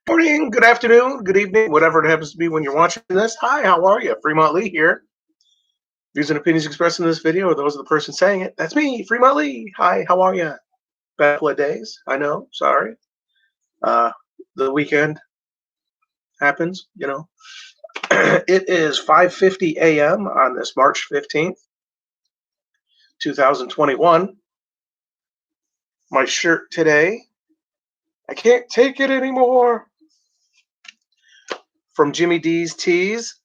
Morning, good afternoon, good evening, whatever it happens to be when you're watching this. Hi, how are you? Fremont Lee here. Views and opinions expressed in this video are those of the person saying it. That's me, Fremont Lee. Hi, how are you? Bad couple of days, I know, sorry. The weekend happens, you know. It is 5:50 a.m. on this March 15th, 2021. My shirt today, I can't take it anymore. From Jimmy Dee's Tees.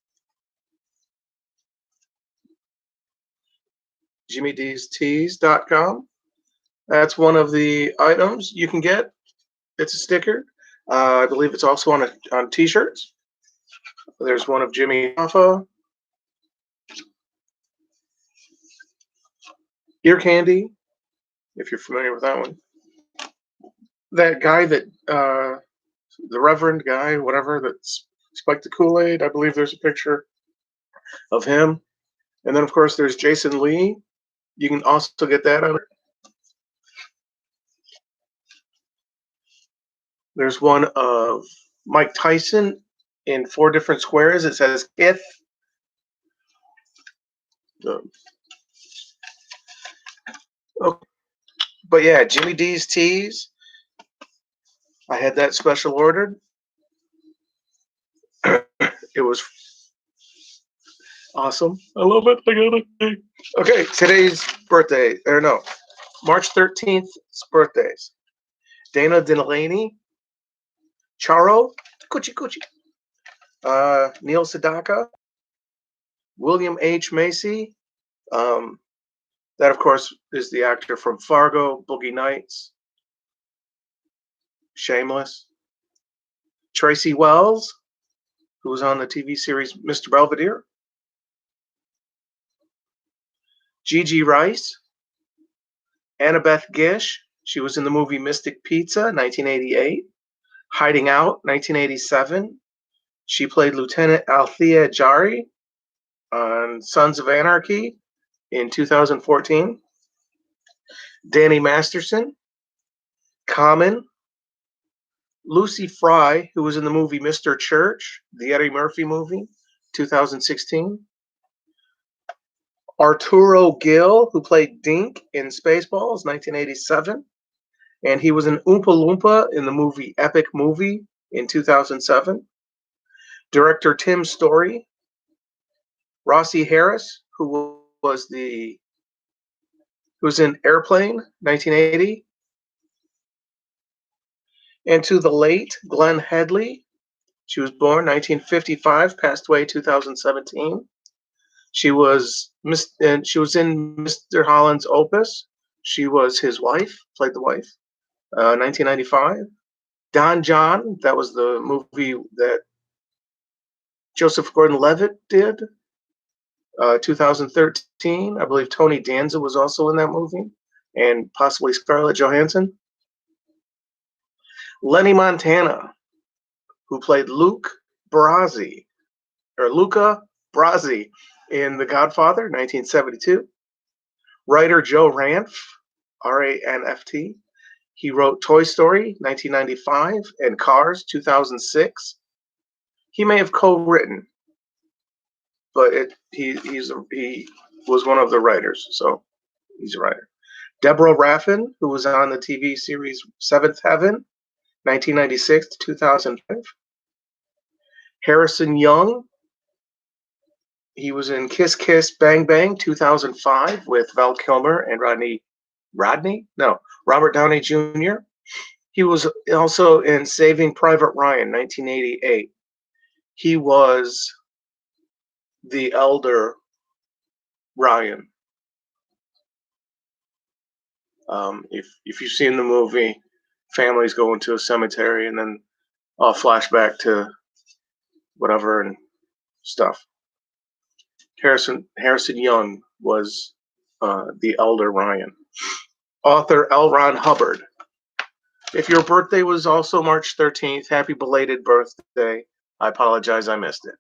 JimmyDee'sTees.com. That's one of the items you can get. It's a sticker. I believe it's also on T-shirts. There's one of Jimmy Hoffa. Ear candy, if you're familiar with that one. That guy that, the Reverend guy, whatever, that spiked the Kool-Aid. I believe there's a picture of him. And then, of course, there's Jason Lee. You can also get that on it. There's one of Mike Tyson in 4 different squares. It says if. Okay. But yeah, Jimmy Dee's Tees. I had that special ordered. It was awesome. I love it. I got it. Okay, today's birthday, or no, March 13th birthdays. Dana Delaney, Charo, Coochie, Neil Sedaka, William H. Macy. That, of course, is the actor from Fargo, Boogie Nights, Shameless. Tracy Wells, who was on the TV series Mr. Belvedere. Gigi Rice. Annabeth Gish, she was in the movie Mystic Pizza, 1988. Hiding Out, 1987. She played Lieutenant Althea Jari on Sons of Anarchy in 2014. Danny Masterson. Common. Lucy Fry, who was in the movie Mr. Church, the Eddie Murphy movie, 2016. Arturo Gil, who played Dink in Spaceballs, 1987. And he was an Oompa Loompa in the movie Epic Movie in 2007. Director Tim Story. Rossi Harris, who was in Airplane, 1980. And to the late Glenn Headley. She was born 1955, passed away 2017. She was in Mr. Holland's Opus. She was his wife, played the wife, 1995. Don John, that was the movie that Joseph Gordon-Levitt did, 2013. I believe Tony Danza was also in that movie, and possibly Scarlett Johansson. Lenny Montana, who played Luca Brasi in The Godfather, 1972. Writer Joe Ranft, R-A-N-F-T. He wrote Toy Story, 1995, and Cars, 2006. He may have co-written, but he was one of the writers, so he's a writer. Deborah Raffin, who was on the TV series Seventh Heaven, 1996 to 2005. Harrison Young, he was in Kiss Kiss Bang Bang, 2005, with Val Kilmer and Robert Downey Jr. He was also in Saving Private Ryan, 1988. He was the elder Ryan. If you've seen the movie, families go into a cemetery and then I'll flashback to whatever and stuff. Harrison Young was the elder Ryan. Author L. Ron Hubbard. If your birthday was also March 13th, happy belated birthday. I apologize I missed it.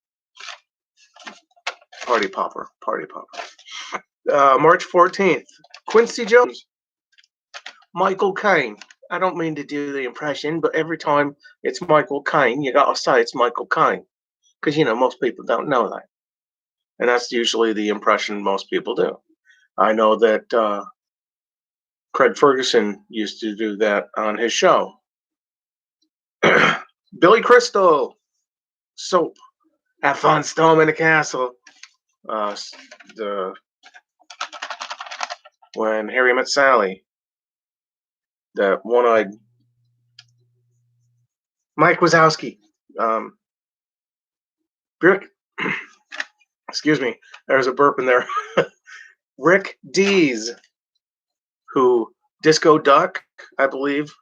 Party popper. Party popper. March 14th. Quincy Jones. Michael Caine. I don't mean to do the impression, but every time it's Michael Caine, you gotta say it's Michael Caine. Because, most people don't know that. And that's usually the impression most people do. I know that Craig Ferguson used to do that on his show. Billy Crystal. Soap. Have fun storming the castle. When Harry Met Sally. That one-eyed Mike Wazowski. Rick, excuse me, there's a burp in there. Rick Dees, who Disco Duck, I believe.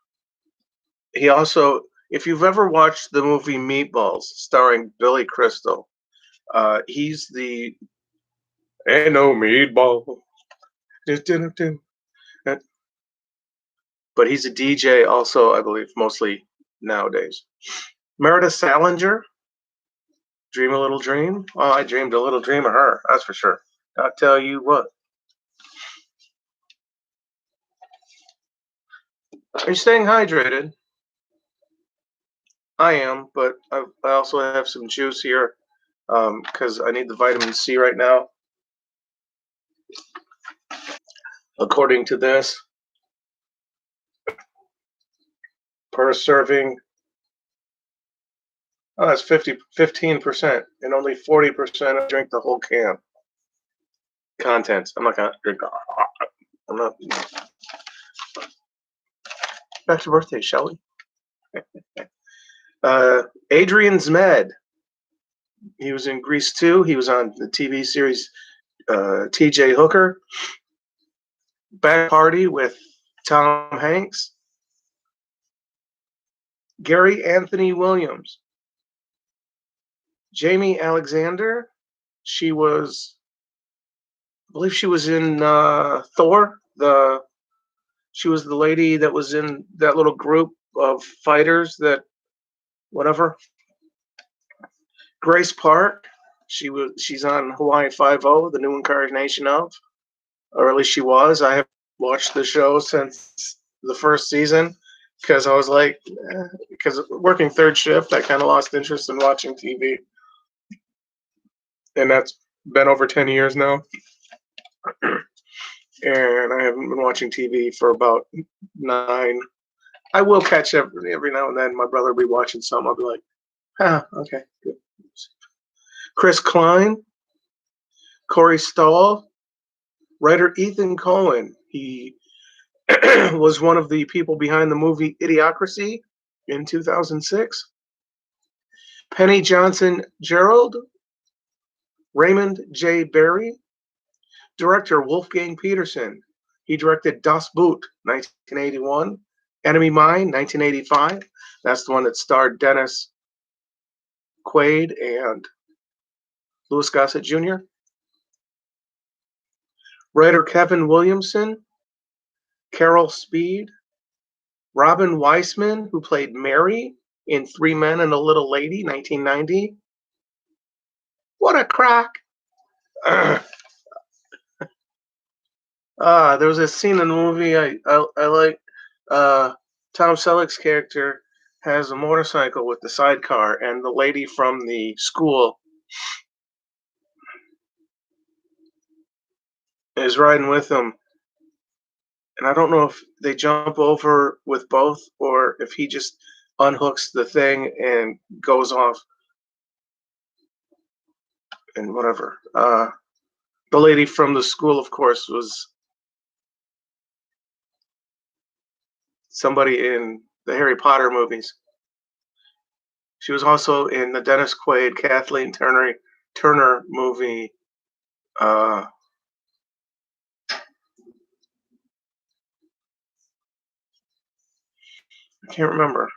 He also, if you've ever watched the movie Meatballs, starring Billy Crystal, he's the ain't no meatball. But he's a DJ also, I believe, mostly nowadays. Meredith Salinger, Dream a Little Dream. Oh, I dreamed a little dream of her, that's for sure. I'll tell you what. Are you staying hydrated? I am, but I also have some juice here because I need the vitamin C right now. According to this, per serving, oh, that's 15%, and only 40% drink the whole can. Contents. I'm not gonna drink. I'm not. Back to birthday, shall we? Adrian Zmed. He was in Grease 2. He was on the TV series T.J. Hooker. Back Party with Tom Hanks. Gary Anthony Williams. Jamie Alexander. I believe she was in Thor. She was the lady that was in that little group of fighters that, whatever. Grace Park. She's on Hawaii Five-0, the new incarnation of, or at least she was. I have watched the show since the first season because I was like, because working third shift, I kind of lost interest in watching TV. And that's been over 10 years now. And I haven't been watching TV for about 9. I will catch every now and then. My brother will be watching some. I'll be like, okay, good. Chris Klein, Corey Stoll, writer Ethan Cohen. He was one of the people behind the movie Idiocracy in 2006. Penny Johnson Gerald, Raymond J. Barry, director Wolfgang Peterson. He directed Das Boot, 1981, Enemy Mine, 1985. That's the one that starred Dennis Quaid and Louis Gossett Jr. Writer Kevin Williamson, Carol Speed, Robin Weissman, who played Mary in Three Men and a Little Lady, 1990. What a crack! There was a scene in the movie I like. Tom Selleck's character has a motorcycle with the sidecar, and the lady from the school is riding with him. And I don't know if they jump over with both or if he just unhooks the thing and goes off and whatever. The lady from the school, of course, was somebody in the Harry Potter movies. She was also in the Dennis Quaid, Kathleen Turner movie. I can't remember.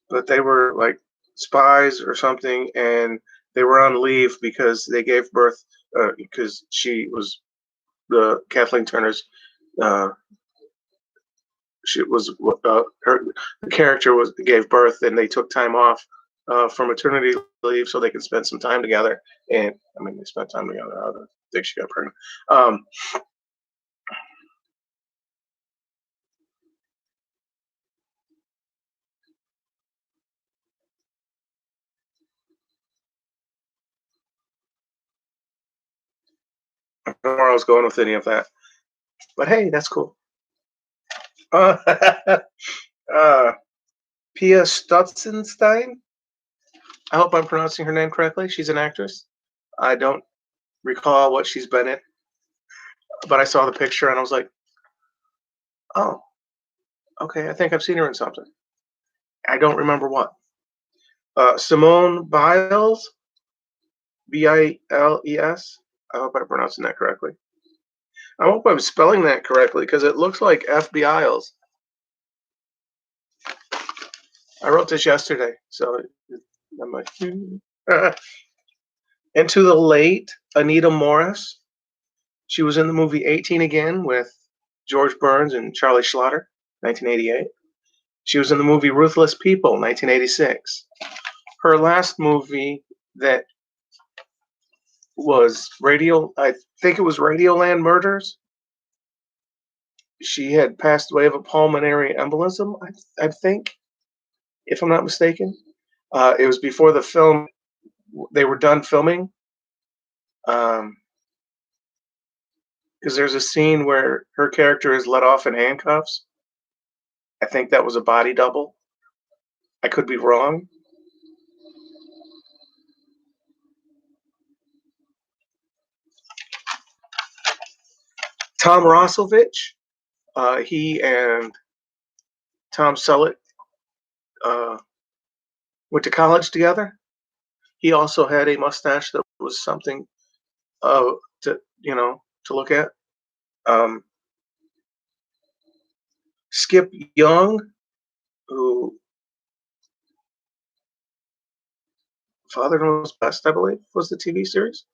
But they were like spies or something, and they were on leave because they gave birth, because she was the Kathleen Turner's, she was the character gave birth, and they took time off for maternity leave so they can spend some time together. And I mean, they spent time together. I don't think she got pregnant. Um, I don't know where I was going with any of that, but hey, that's cool. Uh, uh, Pia Stutzenstein. I hope I'm pronouncing her name correctly. She's an actress. I don't recall what she's been in, but I saw the picture and I was like, oh, okay, I think I've seen her in something. I don't remember what. Simone Biles, Biles. I hope I'm pronouncing that correctly. I hope I'm spelling that correctly because it looks like FBI's. I wrote this yesterday, so I'm like, and to the late Anita Morris. She was in the movie 18 Again with George Burns and Charlie Schlatter, 1988. She was in the movie Ruthless People, 1986. Her last movie that was I think it was Radioland Murders. She had passed away of a pulmonary embolism, I think, if I'm not mistaken. It was before the film, they were done filming. Because there's a scene where her character is let off in handcuffs. I think that was a body double. I could be wrong. Tom Rossovich, he and Tom Selleck uh, went to college together. He also had a mustache that was something uh, to look at. Um, Skip Young, who Father Knows Best, I believe, was the TV series,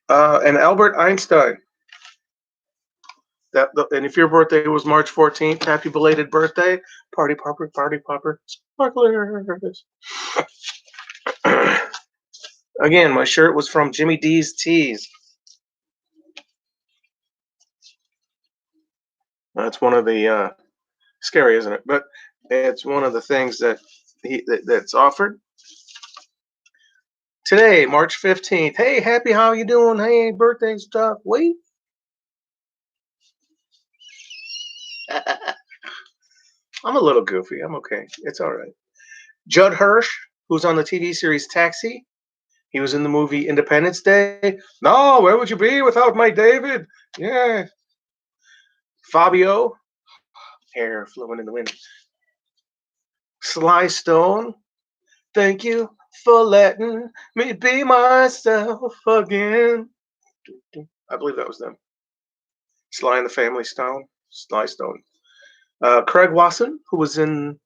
and Albert Einstein. And if your birthday was March 14th, happy belated birthday, party popper, sparklers. Again, my shirt was from Jimmy D's Tees. That's one of the scary, isn't it? But it's one of the things that's offered today, March 15th. Hey, happy, how you doing? Hey, birthday stuff. Wait. I'm a little goofy. I'm okay. It's all right. Judd Hirsch, who's on the TV series Taxi. He was in the movie Independence Day. No, where would you be without my David? Yeah. Fabio, hair flowing in the wind. Sly Stone, thank you for letting me be myself again. I believe that was them. Sly and the Family Stone. Sly Stone. Craig Wasson, who was in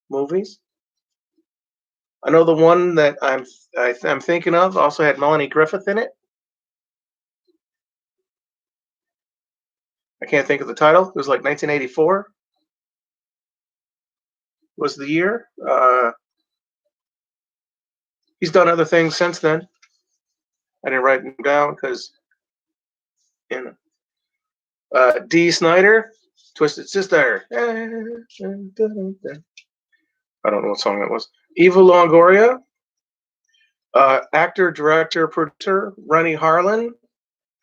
movies. I know the one that I'm thinking of also had Melanie Griffith in it. I can't think of the title. It was like 1984 was the year. He's done other things since then. I didn't write them down because, you know. Dee Snider, Twisted Sister. I don't know what song that was. Eva Longoria, actor, director, producer, Rennie Harlan.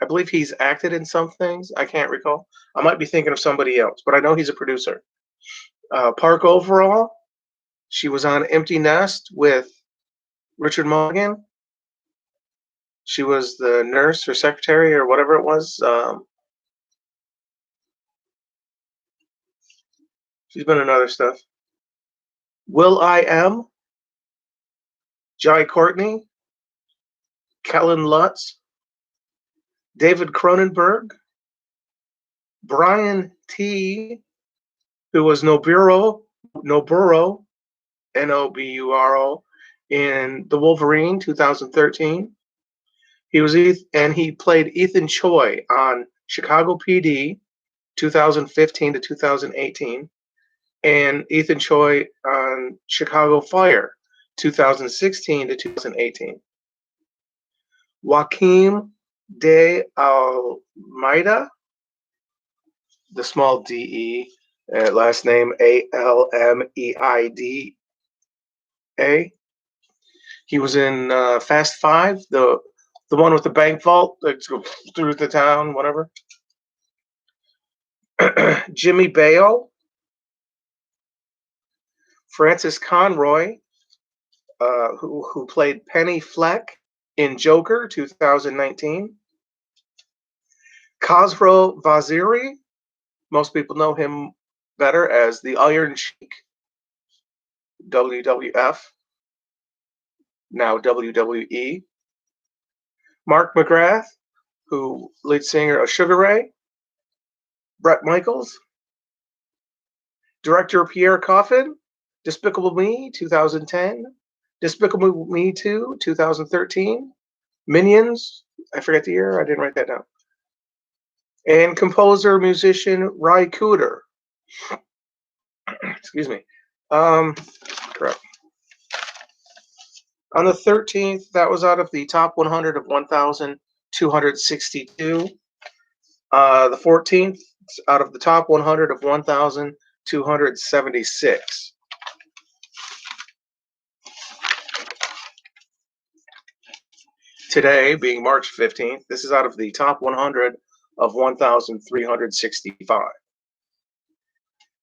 I believe he's acted in some things. I can't recall. I might be thinking of somebody else, but I know he's a producer. Park Overall. She was on Empty Nest with Richard Mulligan. She was the nurse or secretary or whatever it was. She's been in other stuff. Will I Am, Jai Courtney, Kellen Lutz, David Cronenberg, Brian T, who was Noburo, Noburo, in The Wolverine, 2013. He played Ethan Choi on Chicago PD, 2015 to 2018, and Ethan Choi on Chicago Fire, 2016 to 2018. Joaquim de Almeida, the small DE, last name Almeida. He was in Fast Five, the one with the bank vault that goes through the town, whatever. Jimmy Bale, Francis Conroy, who played Penny Fleck in Joker 2019. Khosrow Vaziri, most people know him better as the Iron Sheik, WWF, now WWE. Mark McGrath, who lead singer of Sugar Ray. Bret Michaels. Director Pierre Coffin, Despicable Me 2010. Despicable Me 2 2013. Minions, I forget the year, I didn't write that down. And composer, musician Ry Cooder. Excuse me. Correct. On the 13th, that was out of the top 100 of 1,262. The 14th, out of the top 100 of 1,276. Today, being March 15th, this is out of the top 100 of 1,365.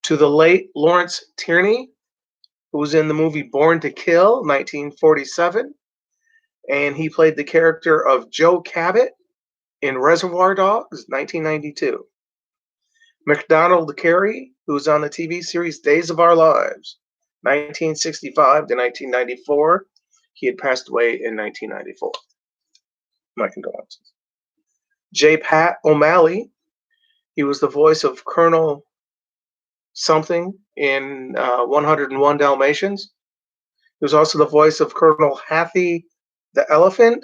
To the late Lawrence Tierney, who was in the movie Born to Kill, 1947, and he played the character of Joe Cabot in Reservoir Dogs, 1992. McDonald Carey, who was on the TV series Days of Our Lives, 1965 to 1994. He had passed away in 1994. My condolences. J. Pat O'Malley, he was the voice of Colonel something in 101 Dalmatians. He was also the voice of Colonel Hathy the Elephant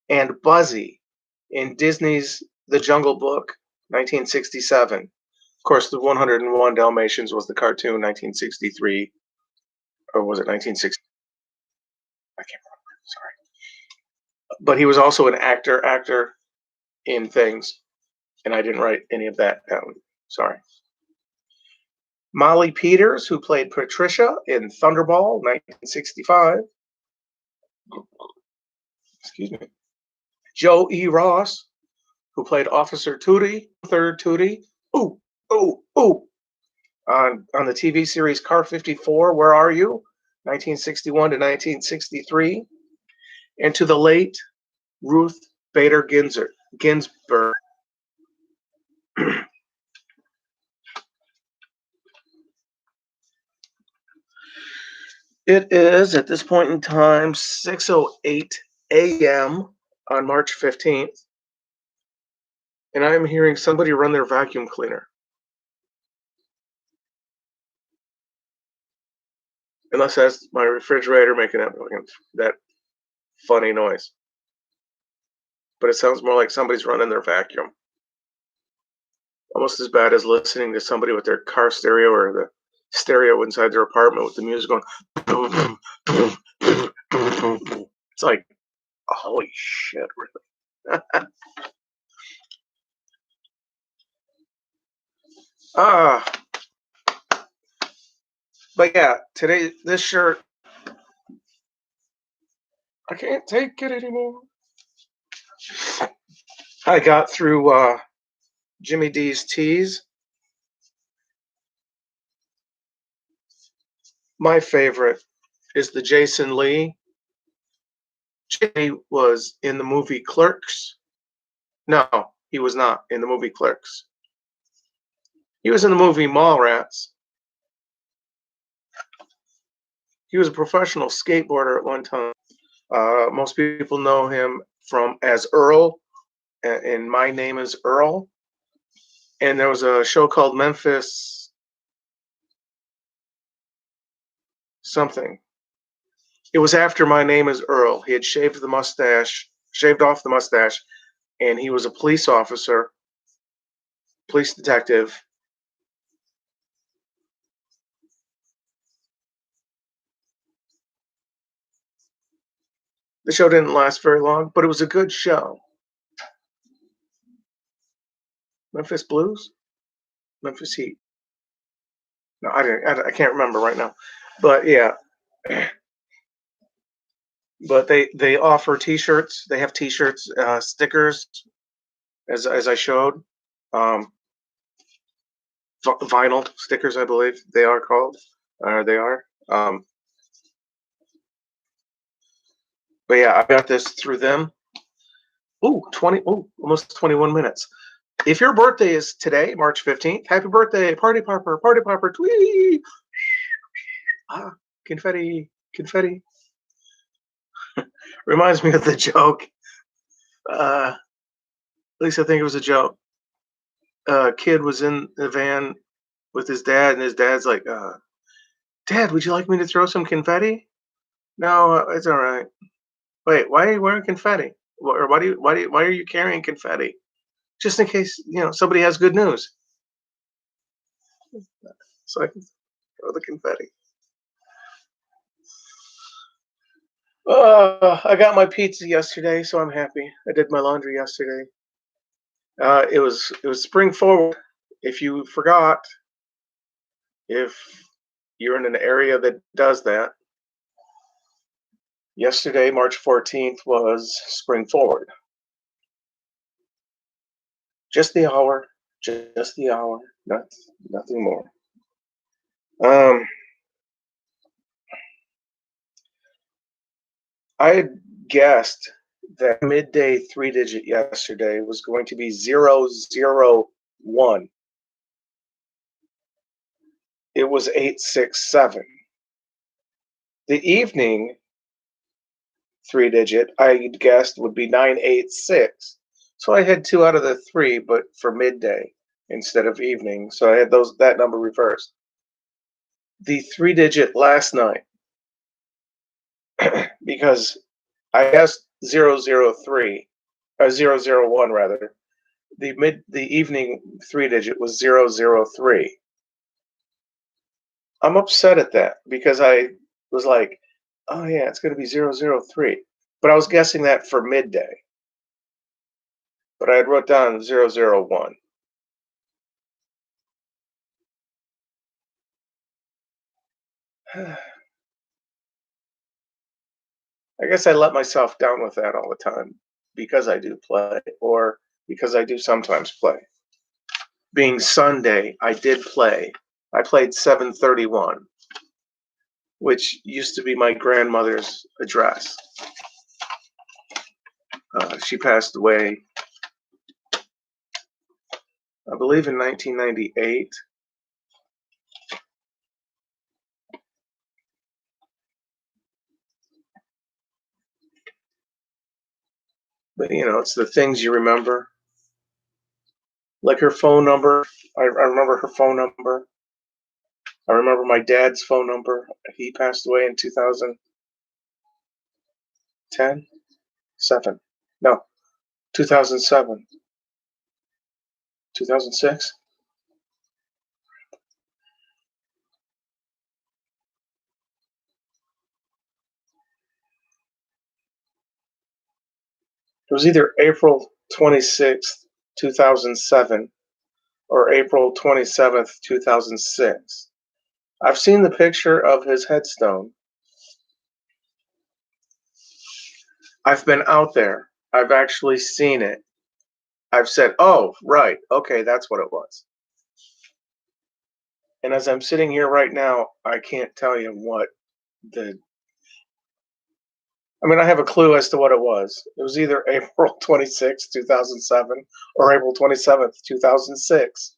and Buzzy in Disney's The Jungle Book, 1967. Of course, the 101 Dalmatians was the cartoon, 1963, or was it 1960? I can't remember. Sorry. But he was also an actor in things, and I didn't write any of that down. Sorry. Molly Peters, who played Patricia in Thunderball, 1965. Excuse me. Joe E. Ross, who played Officer Tootie, Third Tootie. Ooh, ooh, ooh. On the TV series Car 54, Where Are You? 1961 to 1963. And to the late Ruth Bader Ginsburg. It is, at this point in time, 6:08 a.m. on March 15th. And I am hearing somebody run their vacuum cleaner. Unless that's my refrigerator making that funny noise. But it sounds more like somebody's running their vacuum. Almost as bad as listening to somebody with their car stereo or the stereo inside their apartment with the music going. It's like, holy shit, really. But yeah, today, this shirt, I can't take it anymore. I got through Jimmy D's tees. My favorite is the Jason Lee. Jimmy was in the movie Clerks. No, he was not in the movie Clerks. He was in the movie Mallrats. He was a professional skateboarder at one time. Most people know him as Earl in My Name is Earl. And there was a show called Memphis something. It was after My Name is Earl. He had shaved off the mustache, and he was a police officer, police detective. The show didn't last very long, but it was a good show. Memphis Blues? Memphis Heat. No, I can't remember right now. But yeah, but they offer T-shirts. They have T-shirts, stickers, as I showed, um, vinyl stickers, I believe they are called, or they are. But yeah, I got this through them. Ooh, 20. Ooh, almost 21 minutes. If your birthday is today, March 15th, happy birthday, party popper, tweet. Ah, confetti, confetti. Reminds me of the joke. At least I think it was a joke. Kid was in the van with his dad, and his dad's like, "Dad, would you like me to throw some confetti?" No, it's all right. Wait, why are you wearing confetti? Or why are you carrying confetti? Just in case somebody has good news, so I can throw the confetti. I got my pizza yesterday, so I'm happy. I did my laundry yesterday. It was spring forward. If you forgot, if you're in an area that does that, yesterday, March 14th, was spring forward. Just the hour, just the hour, nothing more. Um, I had guessed that midday three digit yesterday was going to be 001. It was 867. The evening three digit I guessed would be 986. So I had two out of the three, but for midday instead of evening. So I had that number reversed. The three digit last night, because I guessed 003, or 001 rather. The evening three digit was 003. I'm upset at that because I was like, oh yeah, it's going to be 003. But I was guessing that for midday. But I had wrote down 001. I guess I let myself down with that all the time because I do play, or because I do sometimes play. Being Sunday, I did play. I played 731, which used to be my grandmother's address. She passed away, I believe, in 1998. But it's the things you remember, like her phone number. I remember her phone number. I remember my dad's phone number. He passed away in 2010, 7. No, 2007, 2006. It was either April 26th, 2007, or April 27th, 2006. I've seen the picture of his headstone. I've been out there. I've actually seen it. I've said, oh, right. Okay, that's what it was. And as I'm sitting here right now, I can't tell you what the. I mean, I have a clue as to what it was. It was either April 26th, 2007, or April 27th, 2006.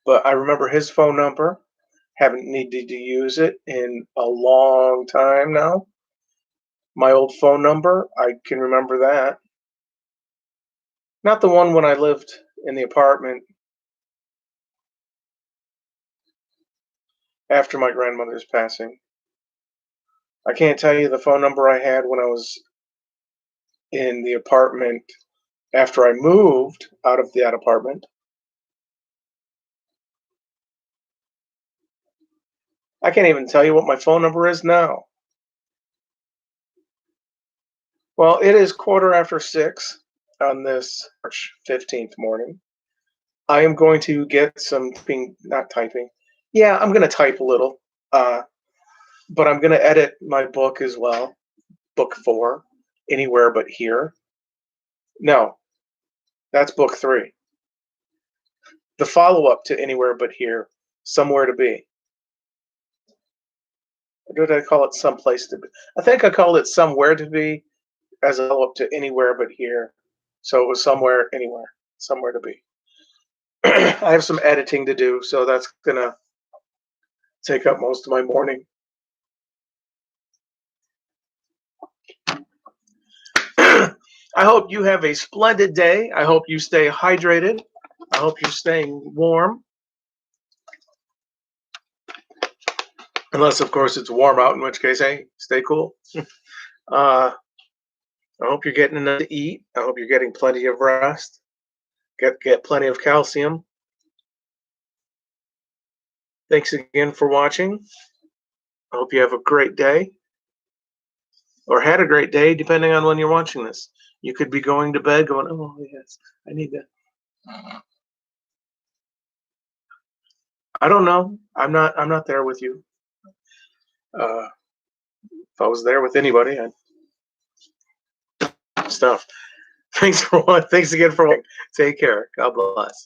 But I remember his phone number. Haven't needed to use it in a long time now. My old phone number, I can remember that. Not the one when I lived in the apartment after my grandmother's passing. I can't tell you the phone number I had when I was in the apartment after I moved out of that apartment. I can't even tell you what my phone number is now. Well, it is 6:15 on this March 15th morning. I am going to get some typing, not typing. Yeah, I'm going to type a little, uh, but I'm going to edit my book as well. Book 4, Anywhere But Here. No, that's book 3. The follow up to Anywhere But Here, Somewhere to Be. Or did I call it Someplace to Be? I think I called it Somewhere to Be as a follow up to Anywhere But Here. So it was somewhere, anywhere, somewhere to be. I have some editing to do, so that's going to take up most of my morning. I hope you have a splendid day. I hope you stay hydrated. I hope you're staying warm. Unless, of course, it's warm out, in which case, hey, stay cool. I hope you're getting enough to eat. I hope you're getting plenty of rest. Get plenty of calcium. Thanks again for watching. I hope you have a great day. Or had a great day, depending on when you're watching this. You could be going to bed going, oh, yes, I need to. I don't know. I'm not there with you. If I was there with anybody, I'd stuff. Thanks again for watching. Take care. God bless.